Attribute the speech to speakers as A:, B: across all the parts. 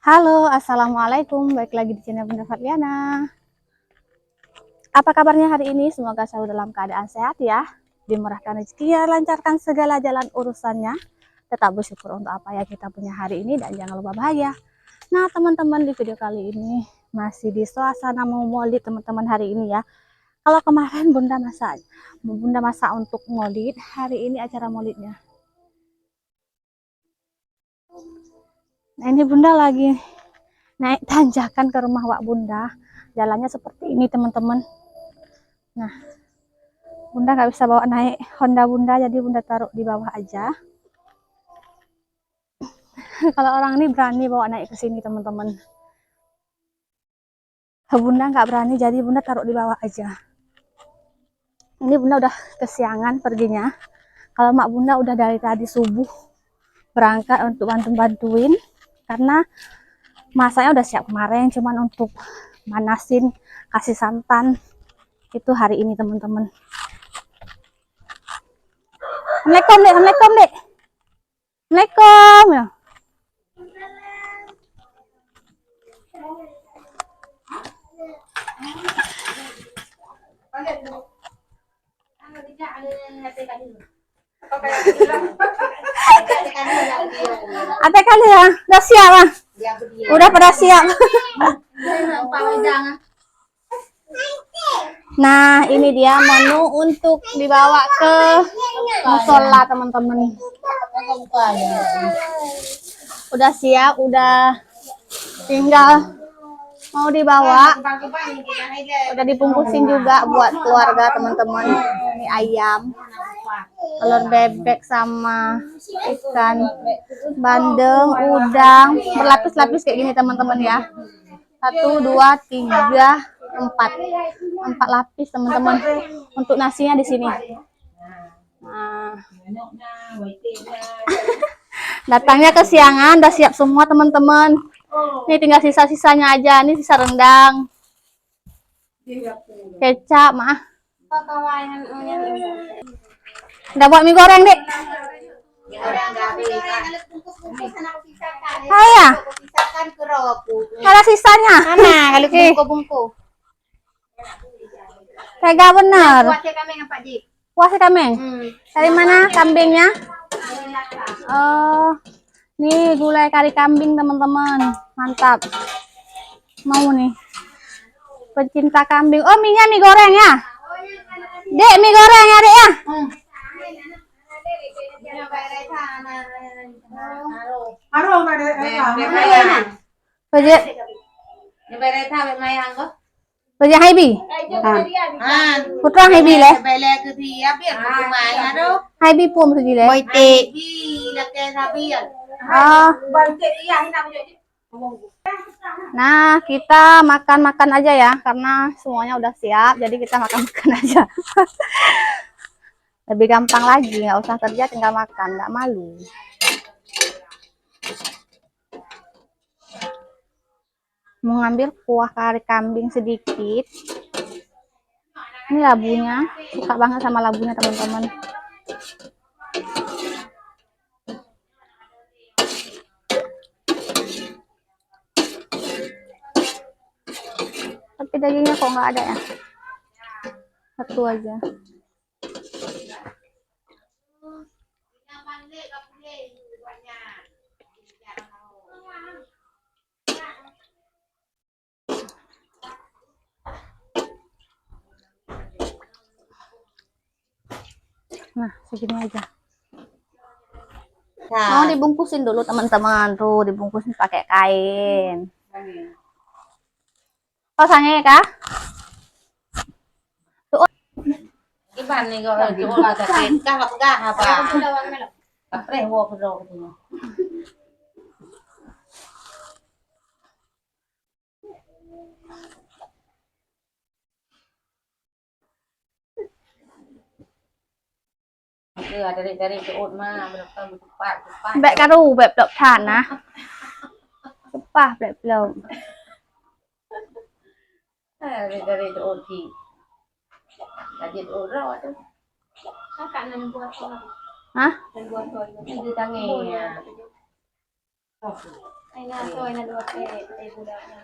A: Halo, assalamualaikum. Baik lagi di channel Bunda Fatliana. Apa kabarnya hari ini? Semoga selalu dalam keadaan sehat ya. Dimurahkan rezeki, lancarkan segala jalan urusannya. Tetap bersyukur untuk apa yang kita punya hari ini dan jangan lupa bahagia. Nah, teman-teman, di video kali ini masih di suasana mau maulid teman-teman hari ini ya. Kalau kemarin Bunda masak untuk maulid, hari ini acara maulidnya. Nah, ini Bunda lagi naik tanjakan ke rumah Wak Bunda. Jalannya seperti ini teman-teman. Nah, Bunda nggak bisa bawa naik Honda Bunda, jadi Bunda taruh di bawah aja. Kalau orang ini berani bawa naik ke sini teman-teman. Bunda nggak berani, jadi Bunda taruh di bawah aja. Ini Bunda udah kesiangan perginya. Kalau Mak Bunda udah dari tadi subuh berangkat untuk bantuin, karena masaknya udah siap kemarin, cuman untuk manasin, kasih santan itu hari ini teman-teman. Assalamualaikum dek, assalamualaikum dek, assalamualaikum ya. Ada kali ya, udah siap ah. Udah pada siap. Nah, ini dia menu untuk dibawa ke musola teman-teman. Udah siap, udah tinggal mau dibawa. Udah dibungkusin juga buat keluarga teman-teman. Ini ayam, telur bebek sama ikan bandeng, udang, berlapis-lapis kayak gini teman-teman ya. 1, 2, 3, 4 lapis teman-teman. Untuk nasinya di sini. Nah, datangnya kesiangan, udah siap semua teman-teman. Ini tinggal sisa-sisanya aja. Ini sisa rendang, kecap, maaf. Udah buat mie goreng dek. Saya ada sisanya. Mana kalau bungku-bungku. Tega bener. Puasnya kambing. Dari mana kambingnya? Oh, nih gulai kari kambing teman-teman. Mantap. Mau nih. Pencinta kambing. Oh, mie-nya mie goreng ya? Dek, mie goreng ya, Dek ya? Bây hai bì. Putra hai bì leh. Hai bì pum tu gì leh? Nah, kita makan-makan aja ya, karena semuanya udah siap, jadi kita makan-makan aja. Lebih gampang lagi, nggak usah kerja, tinggal makan, nggak malu. Mau ngambil kuah kari kambing sedikit. Ini labunya, suka banget sama labunya teman-teman. Tapi dagingnya kok nggak ada ya? Satu aja. Nah, segini aja. Mau dibungkusin dulu teman-teman, tuh dibungkusin pakai kain. Oh, sange kah?
B: Cái bàn này gọi là chỗ là cái cá lọc gà hả bà? Cặp này vô rồi. Dari chỗ mà mình chụp
A: แบบกระดูแบบดอกถ่านนะป่ะแบบเรา
B: dari chỗ thì là điện ổn rồi đó.
A: Hah?
B: Itu tangi.
C: Ay na to, ay na dua kay budak na.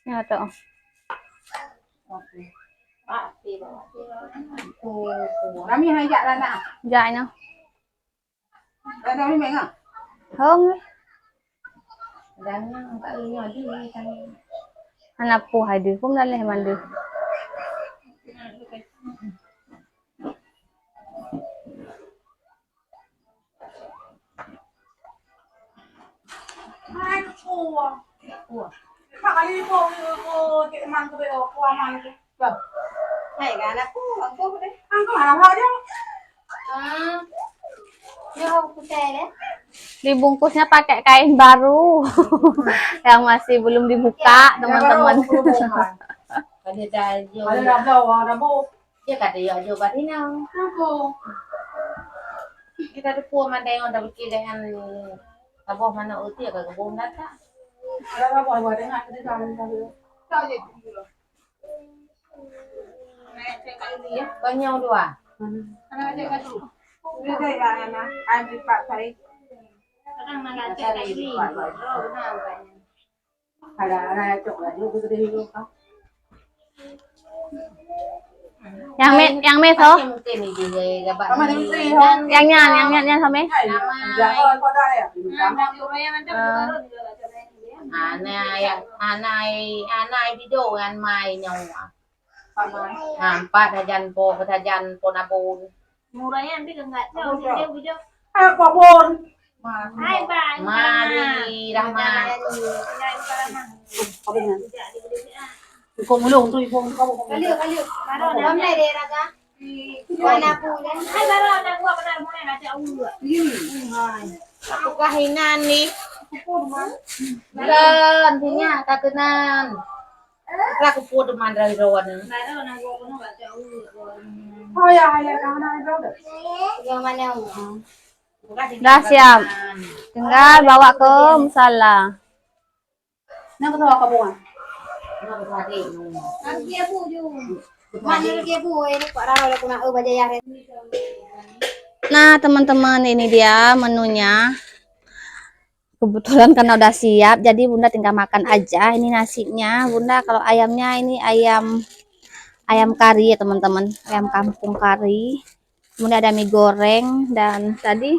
A: Nga to.
B: Kami hanya lah.
A: Dạy nó.
B: Kami mẹ ngah.
A: Không.
B: Dan tak lihat di kan.
A: Anak buhay di cũng đã lên màn được.
C: Hay ga anakku, aku deh. Dia aku deh.
A: Dibungkusnya pakai kain baru yang masih belum dibuka, teman-teman.
B: Kada dah jo. Dia kata yo jo bat ini. Kita tu puan mandai orang dah berkira dengan apa mana uti ya ke bom data. Konyol dua.
C: Kadang mana cek kayak ini. Oh, benar kayaknya.
B: Ada anak cok lah dia gede dulu kan.
A: Yang me so.
B: Mungkin ni dia dapat.
A: Yang nyan so me.
B: Anak video kan mai nyawa. Empat hajan po nabun.
C: Murahnya nanti enggak tahu dia video. Hai bang.
B: Mari Rahman.
C: Kau mulung tu ibu kau. Kaliu. Baru dah mulai deh raga. Warna pun. Hai baru ada gua benar mulai nanti awal.
B: Aku kahinan ni. Len, punya tak kenan. Aku pun teman dari rawan.
C: Baru nak gua pun enggak tahu.
B: Oh ya, kanan itu.
C: Yang mana?
A: Dah siap. Tinggal bawa ke musala.
B: Nak tahu apa bukan? Nak tahu
C: Lagi ibu ju. Mana lagi ibu ini Pak Raro aku nak baca ya.
A: Nah, teman-teman, ini dia menunya. Kebetulan karena udah siap, jadi Bunda tinggal makan aja. Ini nasinya, Bunda. Kalau ayamnya ini ayam kari ya, teman-teman. Ayam kampung kari. Kemudian ada mie goreng dan tadi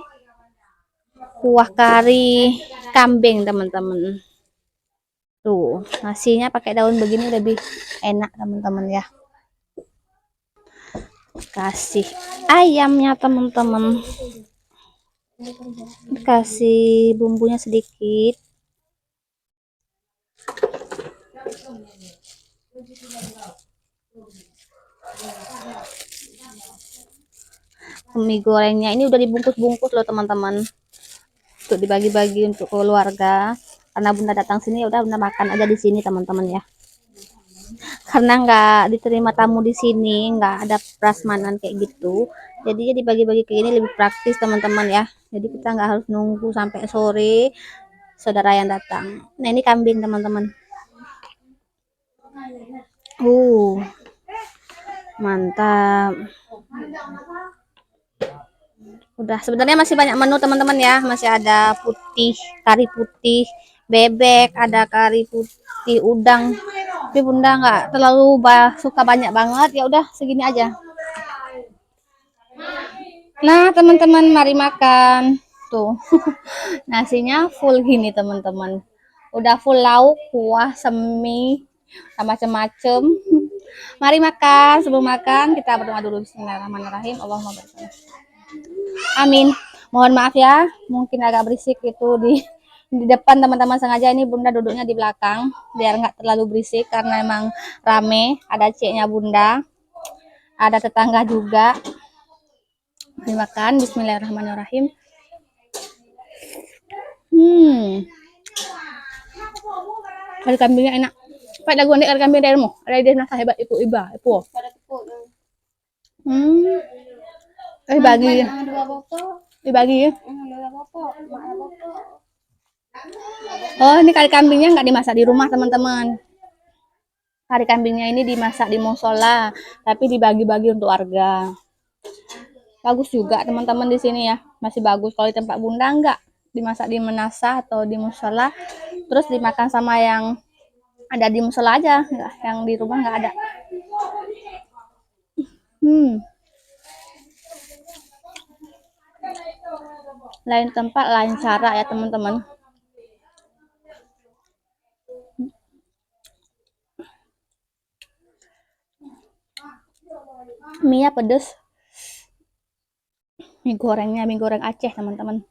A: kuah kari kambing, teman-teman. Tuh, nasinya pakai daun begini lebih enak, teman-teman ya. Kasih ayamnya, teman-teman. Kasih bumbunya sedikit. Mie gorengnya ini udah dibungkus-bungkus loh, teman-teman. Untuk dibagi-bagi untuk keluarga. Karena Bunda datang sini, ya udah Bunda makan aja di sini, teman-teman ya. Karena nggak diterima tamu di sini, nggak ada prasmanan kayak gitu. Jadi dibagi-bagi kayak gini lebih praktis, teman-teman ya. Jadi kita nggak harus nunggu sampai sore saudara yang datang. Nah, ini kambing, teman-teman. Mantap. Udah, sebenarnya masih banyak menu, teman-teman ya. Masih ada putih, kari putih, bebek, ada kari putih udang. Tapi Bunda nggak terlalu suka banyak banget. Ya udah, segini aja. Nah, teman-teman, mari makan. Tuh. Nasinya full gini, teman-teman. Udah full lauk, kuah, semi, macam-macam. Mari makan. Sebelum makan kita berdoa dulu. Bismillahirrahmanirrahim. Allahumma barik. Amin. Mohon maaf ya, mungkin agak berisik itu di depan, teman-teman. Sengaja ini Bunda duduknya di belakang biar nggak terlalu berisik karena emang rame. Ada ceknya Bunda, ada tetangga juga. Mari makan. Bismillahirrahmanirrahim. Kari kambingnya enak. Pak lagu nek kari kambing dari mu. Ada dia nasa hebat ibu. Dibagi. Dibagi ya. Oh, ini kari kambingnya nggak dimasak di rumah, teman-teman. Kari kambingnya ini dimasak di musola, tapi dibagi-bagi untuk warga. Bagus juga teman-teman di sini ya, masih bagus. Kalau di tempat bunda enggak, dimasak di menasa atau di musola, terus dimakan sama yang ada di musola aja, enggak, yang di rumah enggak ada. Lain tempat, lain cara ya teman-teman. Mie pedes. Mie gorengnya mie goreng Aceh teman-teman.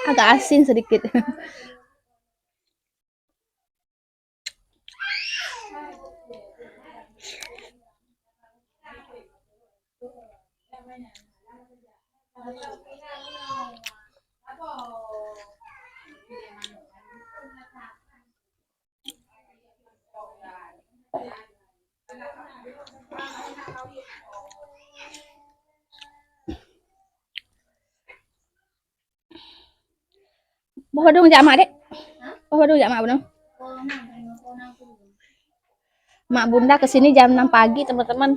A: Agak asin sedikit. Bawa dong jak mak dek. Bawa dong jak mak bener. Mak bunda kesini jam 6 pagi teman-teman.